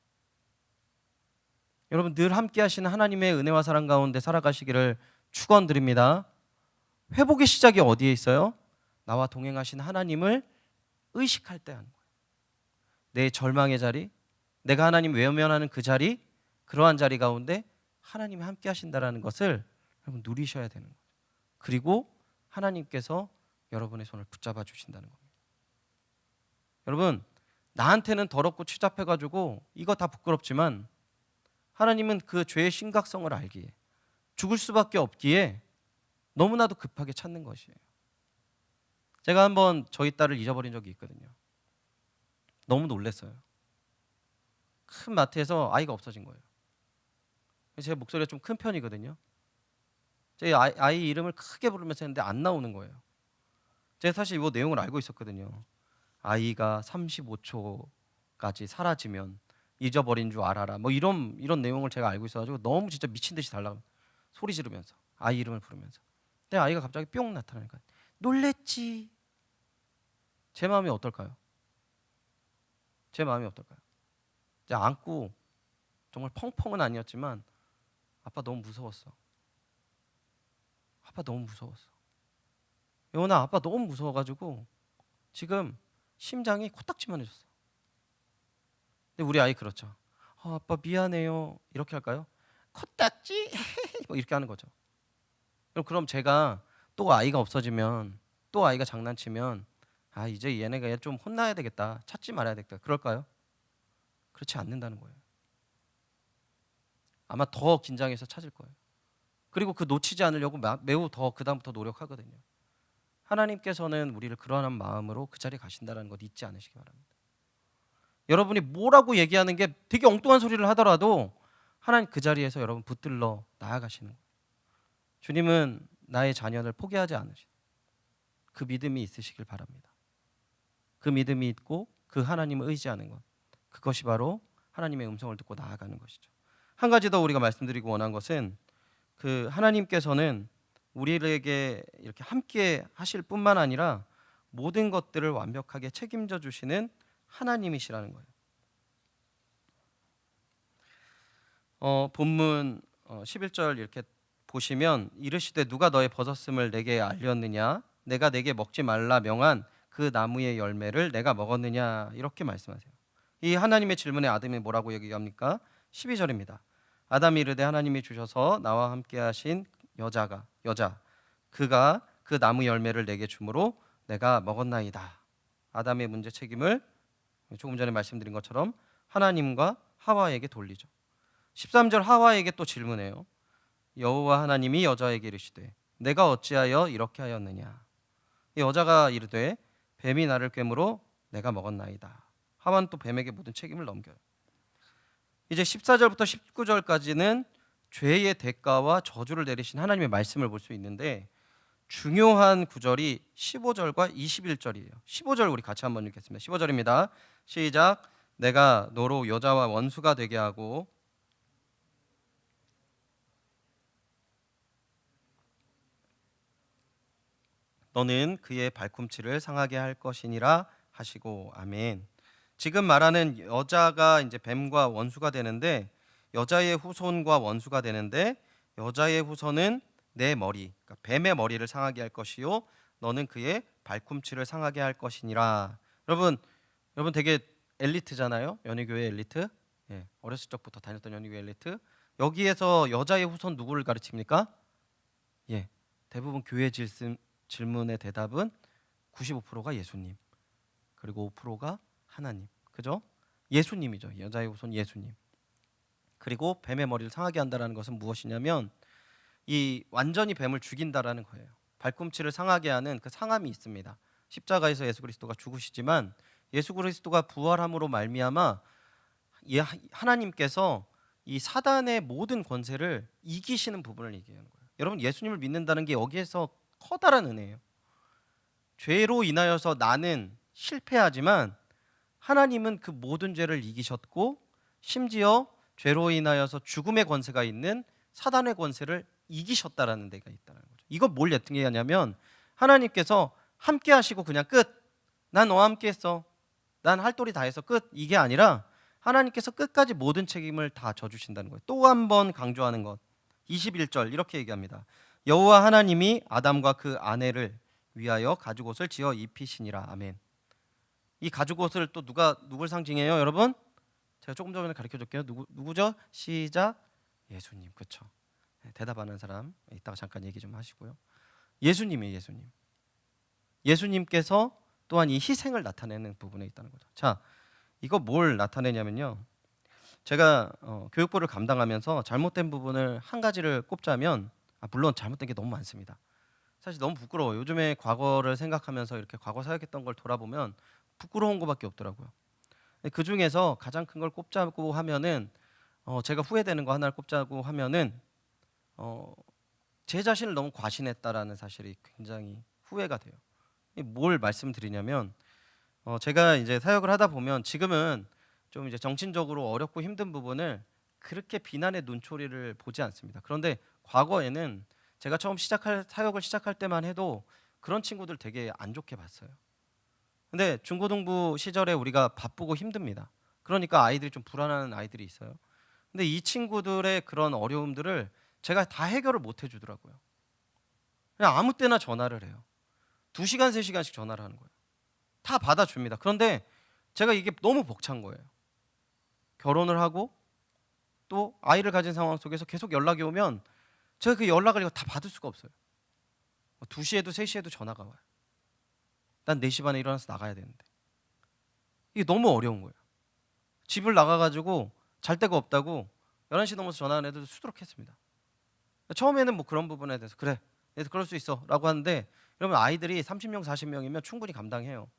여러분, 늘 함께 하시는 하나님의 은혜와 사랑 가운데 살아가시기를 축원드립니다. 회복의 시작이 어디에 있어요? 나와 동행하신 하나님을 의식할 때 하는 거예요. 내 절망의 자리, 내가 하나님 외면하는 그 자리, 그러한 자리 가운데 하나님이 함께 하신다라는 것을 여러분 누리셔야 되는 거예요. 그리고 하나님께서 여러분의 손을 붙잡아 주신다는 겁니다. 여러분, 나한테는 더럽고 추잡해가지고 이거 다 부끄럽지만 하나님은 그 죄의 심각성을 알기에 죽을 수밖에 없기에 너무나도 급하게 찾는 것이에요. 제가 한번 저희 딸을 잊어버린 적이 있거든요. 너무 놀랐어요. 큰 마트에서 아이가 없어진 거예요. 제 목소리가 좀 큰 편이거든요. 제 아이 이름을 크게 부르면서 했는데 안 나오는 거예요. 제가 사실 이 내용을 알고 있었거든요. 아이가 35초까지 사라지면 잊어버린 줄 알아라. 뭐 이런 내용을 제가 알고 있어가지고 너무 진짜 미친 듯이 달라고 소리 지르면서 아이 이름을 부르면서. 근데 아이가 갑자기 뿅 나타나니까 놀랬지. 제 마음이 어떨까요? 제 마음이 어떨까요? 이제 안고 정말 펑펑은 아니었지만 아빠 너무 무서웠어. 아빠 너무 무서웠어. 여원아, 아빠 너무 무서워가지고 지금 심장이 코딱지만 해졌어. 근데 우리 아이 그렇죠. 아빠 미안해요. 이렇게 할까요? 코딱지 뭐 이렇게 하는 거죠. 그럼 제가 또 아이가 없어지면 또 아이가 장난치면 이제 얘네가 얘 좀 혼나야 되겠다. 찾지 말아야 되겠다. 그럴까요? 그렇지 않는다는 거예요. 아마 더 긴장해서 찾을 거예요. 그리고 그 놓치지 않으려고 매우 더 그다음부터 노력하거든요. 하나님께서는 우리를 그러한 마음으로 그 자리에 가신다는 것 잊지 않으시기 바랍니다. 여러분이 뭐라고 얘기하는 게 되게 엉뚱한 소리를 하더라도 하나님 그 자리에서 여러분 붙들러 나아가시는 거예요. 주님은 나의 자녀를 포기하지 않으시고 그 믿음이 있으시길 바랍니다. 그 믿음이 있고 그 하나님을 의지하는 것, 그것이 바로 하나님의 음성을 듣고 나아가는 것이죠. 한 가지 더 우리가 말씀드리고 원한 것은 그 하나님께서는 우리에게 이렇게 함께 하실 뿐만 아니라 모든 것들을 완벽하게 책임져 주시는 하나님이시라는 거예요. 본문 11절 이렇게 보시면 이르시되 누가 너의 벗었음을 내게 알렸느냐, 내가 내게 먹지 말라 명한 그 나무의 열매를 내가 먹었느냐, 이렇게 말씀하세요. 이 하나님의 질문에 아담이 뭐라고 얘기합니까? 12절입니다. 아담이 이르되 하나님이 주셔서 나와 함께 하신 여자 그가 그 나무 열매를 내게 주므로 내가 먹었나이다. 아담의 문제 책임을 조금 전에 말씀드린 것처럼 하나님과 하와에게 돌리죠. 13절 하와에게 또 질문해요. 여호와 하나님이 여자에게 이르시되 내가 어찌하여 이렇게 하였느냐. 이 여자가 이르되 뱀이 나를 꿰므로 내가 먹었나이다. 하와는 또 뱀에게 모든 책임을 넘겨요. 이제 14절부터 19절까지는 죄의 대가와 저주를 내리신 하나님의 말씀을 볼 수 있는데 중요한 구절이 15절과 21절이에요. 15절 우리 같이 한번 읽겠습니다. 15절입니다. 시작. 내가 너로 여자와 원수가 되게 하고 너는 그의 발꿈치를 상하게 할 것이니라 하시고. 아멘. 지금 말하는 여자가 이제 뱀과 원수가 되는데 여자의 후손과 원수가 되는데 여자의 후손은 내 머리, 그러니까 뱀의 머리를 상하게 할 것이요 너는 그의 발꿈치를 상하게 할 것이니라. 여러분 되게 엘리트잖아요. 연희교회 엘리트. 예, 어렸을 적부터 다녔던 연희교회 엘리트. 여기에서 여자의 후손 누구를 가르칩니까? 예, 대부분 교회 질문의 대답은 95%가 예수님, 그리고 5%가 하나님. 그죠? 예수님이죠. 여자의 후손 예수님. 그리고 뱀의 머리를 상하게 한다라는 것은 무엇이냐면 이 완전히 뱀을 죽인다라는 거예요. 발꿈치를 상하게 하는 그 상함이 있습니다. 십자가에서 예수 그리스도가 죽으시지만 예수 그리스도가 부활함으로 말미암아 하나님께서 이 사단의 모든 권세를 이기시는 부분을 얘기하는 거예요. 여러분 예수님을 믿는다는 게 여기에서 커다란 은혜예요. 죄로 인하여서 나는 실패하지만 하나님은 그 모든 죄를 이기셨고 심지어 죄로 인하여서 죽음의 권세가 있는 사단의 권세를 이기셨다라는 데가 있다는 거죠. 이거 뭘 얘기하냐면 하나님께서 함께 하시고 그냥 끝. 난 너와 함께 했어. 난 할 도리 다 해서 끝. 이게 아니라 하나님께서 끝까지 모든 책임을 다 져주신다는 거예요. 또 한 번 강조하는 것. 21절 이렇게 얘기합니다. 여호와 하나님이 아담과 그 아내를 위하여 가죽옷을 지어 입히시니라. 아멘. 이 가죽옷을 또 누굴 상징해요, 여러분? 제가 조금 전에 가르쳐 줄게요. 누구죠? 시작. 예수님. 그렇죠. 대답하는 사람 이따가 잠깐 얘기 좀 하시고요. 예수님이에요. 예수님께서 또한 이 희생을 나타내는 부분에 있다는 거죠. 자, 이거 뭘 나타내냐면요. 제가 교육부를 감당하면서 잘못된 부분을 한 가지를 꼽자면 물론 잘못된 게 너무 많습니다. 사실 너무 부끄러워요. 요즘에 과거를 생각하면서 이렇게 과거 사역했던 걸 돌아보면 부끄러운 것밖에 없더라고요. 그 중에서 가장 큰 걸 꼽자고 하면은 제가 후회되는 거 하나를 꼽자고 하면은 제 자신을 너무 과신했다라는 사실이 굉장히 후회가 돼요. 뭘 말씀드리냐면 제가 이제 사역을 하다 보면 지금은 좀 이제 정신적으로 어렵고 힘든 부분을 그렇게 비난의 눈초리를 보지 않습니다. 그런데 과거에는 제가 처음 사역을 시작할 때만 해도 그런 친구들 되게 안 좋게 봤어요. 근데 중고등부 시절에 우리가 바쁘고 힘듭니다. 그러니까 아이들이 좀 불안한 아이들이 있어요. 근데 이 친구들의 그런 어려움들을 제가 다 해결을 못 해주더라고요. 그냥 아무 때나 전화를 해요. 2시간, 3시간씩 전화를 하는 거예요. 다 받아줍니다. 그런데 제가 이게 너무 벅찬 거예요. 결혼을 하고 또 아이를 가진 상황 속에서 계속 연락이 오면 제가 그 연락을 다 받을 수가 없어요. 2시에도 3시에도 전화가 와요. 난 4시 반에 일어나서 나가야 되는데 이게 너무 어려운 거예요. 집을 나가가지고 잘 데가 없다고 11시 넘어서 전화하는 애들도 수두룩했습니다. 처음에는 뭐 그런 부분에 대해서 그래 그럴 수 있어 라고 하는데 여러분 아이들이 30명 40명이면 충분히 감당해요.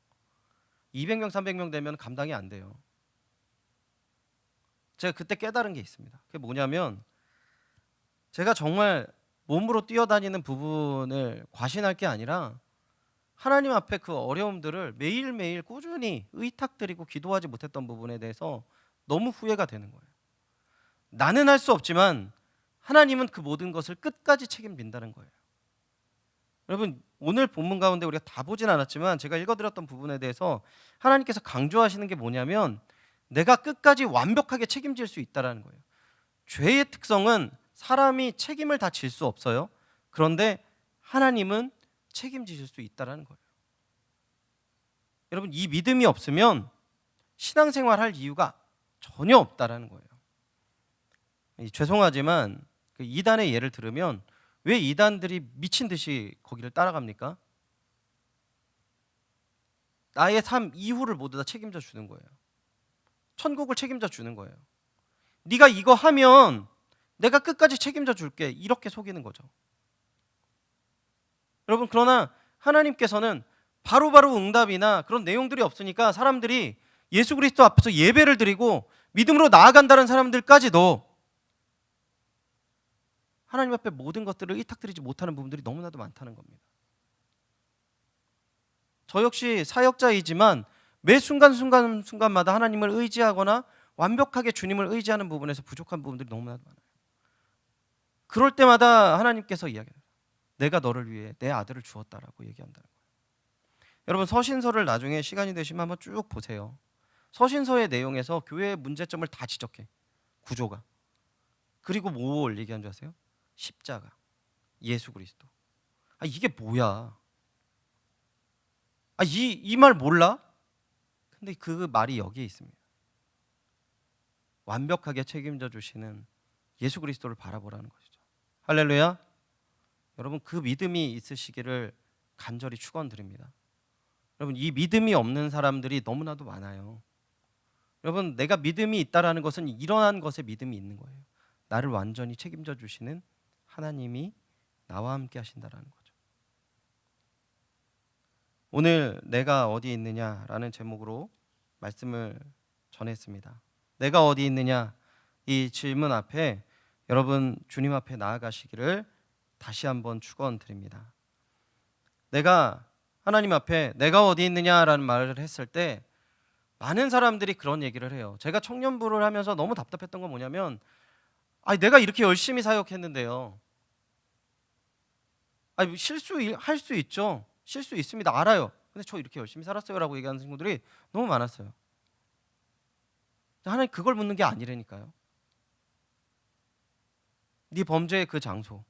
200명 300명 되면 감당이 안 돼요. 제가 그때 깨달은 게 있습니다. 그게 뭐냐면 제가 정말 몸으로 뛰어다니는 부분을 과신할 게 아니라 하나님 앞에 그 어려움들을 매일매일 꾸준히 의탁드리고 기도하지 못했던 부분에 대해서 너무 후회가 되는 거예요. 나는 할 수 없지만 하나님은 그 모든 것을 끝까지 책임진다는 거예요. 여러분, 오늘 본문 가운데 우리가 다 보진 않았지만 제가 읽어드렸던 부분에 대해서 하나님께서 강조하시는 게 뭐냐면 내가 끝까지 완벽하게 책임질 수 있다는 거예요. 죄의 특성은 사람이 책임을 다 질 수 없어요. 그런데 하나님은 책임지실 수 있다는 거예요. 여러분, 이 믿음이 없으면 신앙생활 할 이유가 전혀 없다는 거예요. 죄송하지만 그 이단의 예를 들으면 왜 이단들이 미친 듯이 거기를 따라갑니까? 나의 삶 이후를 모두 다 책임져 주는 거예요. 천국을 책임져 주는 거예요. 네가 이거 하면 내가 끝까지 책임져 줄게, 이렇게 속이는 거죠. 여러분, 그러나 하나님께서는 바로바로 응답이나 그런 내용들이 없으니까 사람들이 예수 그리스도 앞에서 예배를 드리고 믿음으로 나아간다는 사람들까지도 하나님 앞에 모든 것들을 의탁드리지 못하는 부분들이 너무나도 많다는 겁니다. 저 역시 사역자이지만 매 순간순간마다 하나님을 의지하거나 완벽하게 주님을 의지하는 부분에서 부족한 부분들이 너무나도 많아요. 그럴 때마다 하나님께서 이야기합니다. 내가 너를 위해 내 아들을 주었다라고 얘기한다는 거예요. 여러분, 서신서를 나중에 시간이 되시면 한번 쭉 보세요. 서신서의 내용에서 교회의 문제점을 다 지적해. 구조가. 그리고 뭘 얘기한 줄 아세요? 십자가, 예수 그리스도. 이게 뭐야? 이 말 몰라? 근데 그 말이 여기에 있습니다. 완벽하게 책임져 주시는 예수 그리스도를 바라보라는 것이죠. 할렐루야. 여러분, 그 믿음이 있으시기를 간절히 축원드립니다. 여러분, 이 믿음이 없는 사람들이 너무나도 많아요. 여러분, 내가 믿음이 있다라는 것은 이러한 것에 믿음이 있는 거예요. 나를 완전히 책임져 주시는 하나님이 나와 함께 하신다라는 거죠. 오늘 내가 어디 있느냐라는 제목으로 말씀을 전했습니다. 내가 어디 있느냐, 이 질문 앞에 여러분 주님 앞에 나아가시기를 다시 한번 축원드립니다. 내가 하나님 앞에 내가 어디 있느냐라는 말을 했을 때 많은 사람들이 그런 얘기를 해요. 제가 청년부를 하면서 너무 답답했던 건 뭐냐면 내가 이렇게 열심히 사역했는데요. 실수할 수 있죠. 실수 있습니다. 알아요. 근데 저 이렇게 열심히 살았어요 라고 얘기하는 친구들이 너무 많았어요. 하나님 그걸 묻는 게 아니라니까요. 네 범죄의 그 장소,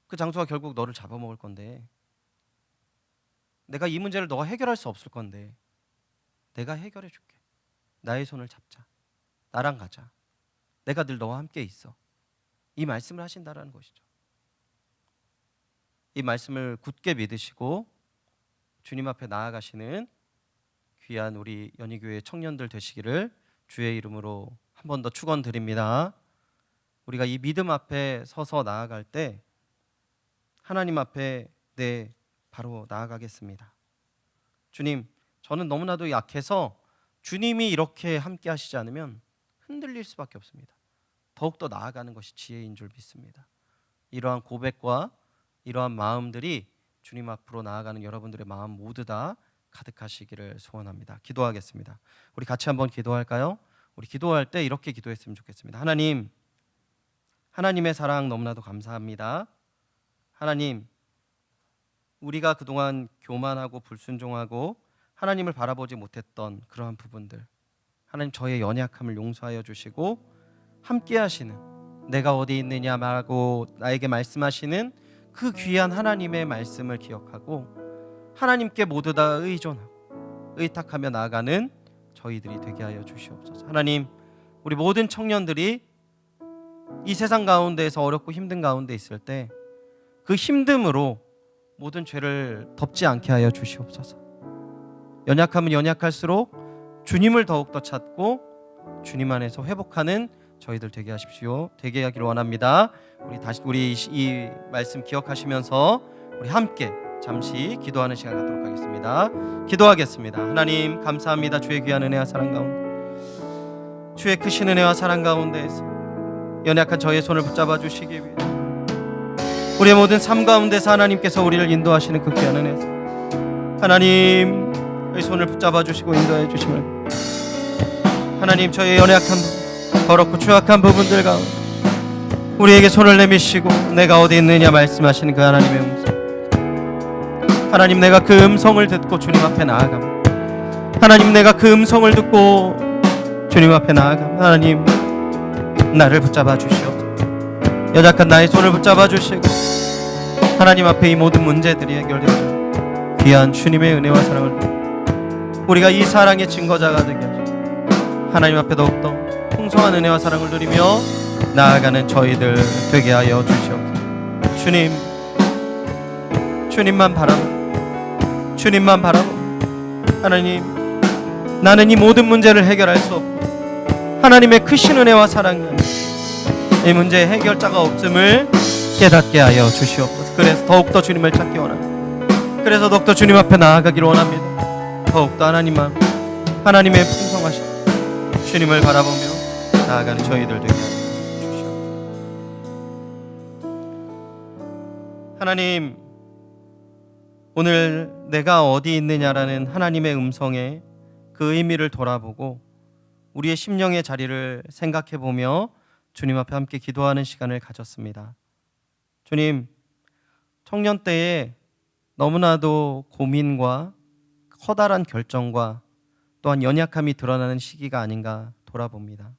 그 장소가 결국 너를 잡아먹을 건데, 내가 이 문제를 너가 해결할 수 없을 건데 내가 해결해 줄게. 나의 손을 잡자. 나랑 가자. 내가 늘 너와 함께 있어. 이 말씀을 하신다라는 것이죠. 이 말씀을 굳게 믿으시고 주님 앞에 나아가시는 귀한 우리 연희교회 청년들 되시기를 주의 이름으로 한 번 더 축원드립니다. 우리가 이 믿음 앞에 서서 나아갈 때 하나님 앞에 바로 나아가겠습니다. 주님, 저는 너무나도 약해서 주님이 이렇게 함께 하시지 않으면 흔들릴 수밖에 없습니다. 더욱더 나아가는 것이 지혜인 줄 믿습니다. 이러한 고백과 이러한 마음들이 주님 앞으로 나아가는 여러분들의 마음 모두 다 가득하시기를 소원합니다. 기도하겠습니다. 우리 같이 한번 기도할까요? 우리 기도할 때 이렇게 기도했으면 좋겠습니다. 하나님, 하나님의 사랑 너무나도 감사합니다. 하나님, 우리가 그동안 교만하고 불순종하고 하나님을 바라보지 못했던 그러한 부분들, 하나님 저의 연약함을 용서하여 주시고 함께 하시는, 내가 어디 있느냐 말고 나에게 말씀하시는 그 귀한 하나님의 말씀을 기억하고 하나님께 모두 다 의존하고 의탁하며 나아가는 저희들이 되게 하여 주시옵소서. 하나님, 우리 모든 청년들이 이 세상 가운데에서 어렵고 힘든 가운데 있을 때 그 힘듦으로 모든 죄를 덮지 않게 하여 주시옵소서. 연약하면 연약할수록 주님을 더욱더 찾고 주님 안에서 회복하는 저희들 되게 하십시오. 되게 하기를 원합니다. 우리 이 말씀 기억하시면서 우리 함께 잠시 기도하는 시간 갖도록 하겠습니다. 기도하겠습니다. 하나님 감사합니다. 주의 귀한 은혜와 사랑 가운데 주의 크신 은혜와 사랑 가운데에서 연약한 저의 손을 붙잡아 주시기 위해 우리의 모든 삶 가운데서 하나님께서 우리를 인도하시는 그 귀한 은혜에서 하나님의 손을 붙잡아 주시고 인도해 주심을 하나님 저의 연약한 부분, 더럽고 추악한 부분들 가운데 우리에게 손을 내미시고 내가 어디 있느냐 말씀하시는 그 하나님의 음성 하나님 내가 그 음성을 듣고 주님 앞에 나아갑니다. 하나님 내가 그 음성을 듣고 주님 앞에 나아갑니다. 하나님 나를 붙잡아 주시옵소서. 연약한 나의 손을 붙잡아 주시고 하나님 앞에 이 모든 문제들이 해결되고 귀한 주님의 은혜와 사랑을 우리가 이 사랑의 증거자가 되게 하시고 하나님 앞에 더욱더 풍성한 은혜와 사랑을 누리며 나아가는 저희들 되게 하여 주시옵소서. 주님 주님만 바라보고 주님만 바라보고 하나님 나는 이 모든 문제를 해결할 수 없고 하나님의 크신 은혜와 사랑이 이 문제의 해결자가 없음을 깨닫게 하여 주시옵소서. 그래서 더욱더 주님을 찾기 원합니다. 그래서 더욱더 주님 앞에 나아가기를 원합니다. 더욱더 하나님의 풍성하신 주님을 바라보며 나아가는 저희들 되게 하여 주시옵소서. 하나님 오늘 내가 어디 있느냐라는 하나님의 음성에 그 의미를 돌아보고 우리의 심령의 자리를 생각해보며 주님 앞에 함께 기도하는 시간을 가졌습니다. 주님, 청년 때에 너무나도 고민과 커다란 결정과 또한 연약함이 드러나는 시기가 아닌가 돌아봅니다.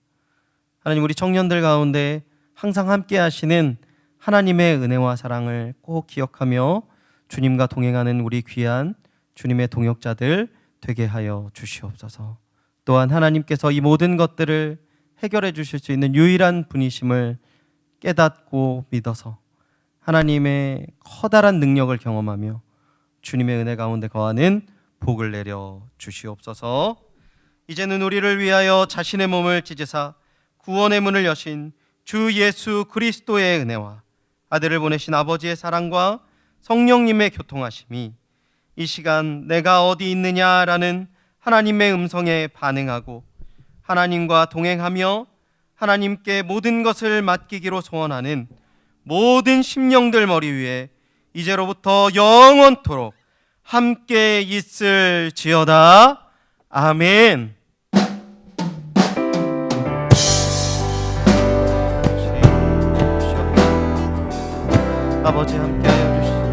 하나님 우리 청년들 가운데 항상 함께 하시는 하나님의 은혜와 사랑을 꼭 기억하며 주님과 동행하는 우리 귀한 주님의 동역자들 되게 하여 주시옵소서. 또한 하나님께서 이 모든 것들을 해결해 주실 수 있는 유일한 분이심을 깨닫고 믿어서 하나님의 커다란 능력을 경험하며 주님의 은혜 가운데 거하는 복을 내려 주시옵소서. 이제는 우리를 위하여 자신의 몸을 찢으사 구원의 문을 여신 주 예수 그리스도의 은혜와 아들을 보내신 아버지의 사랑과 성령님의 교통하심이 이 시간 내가 어디 있느냐라는 하나님의 음성에 반응하고 하나님과 동행하며 하나님께 모든 것을 맡기기로 소원하는 모든 심령들 머리 위에 이제로부터 영원토록 함께 있을지어다. 아멘. 아버지 함께하여 주시옵소서.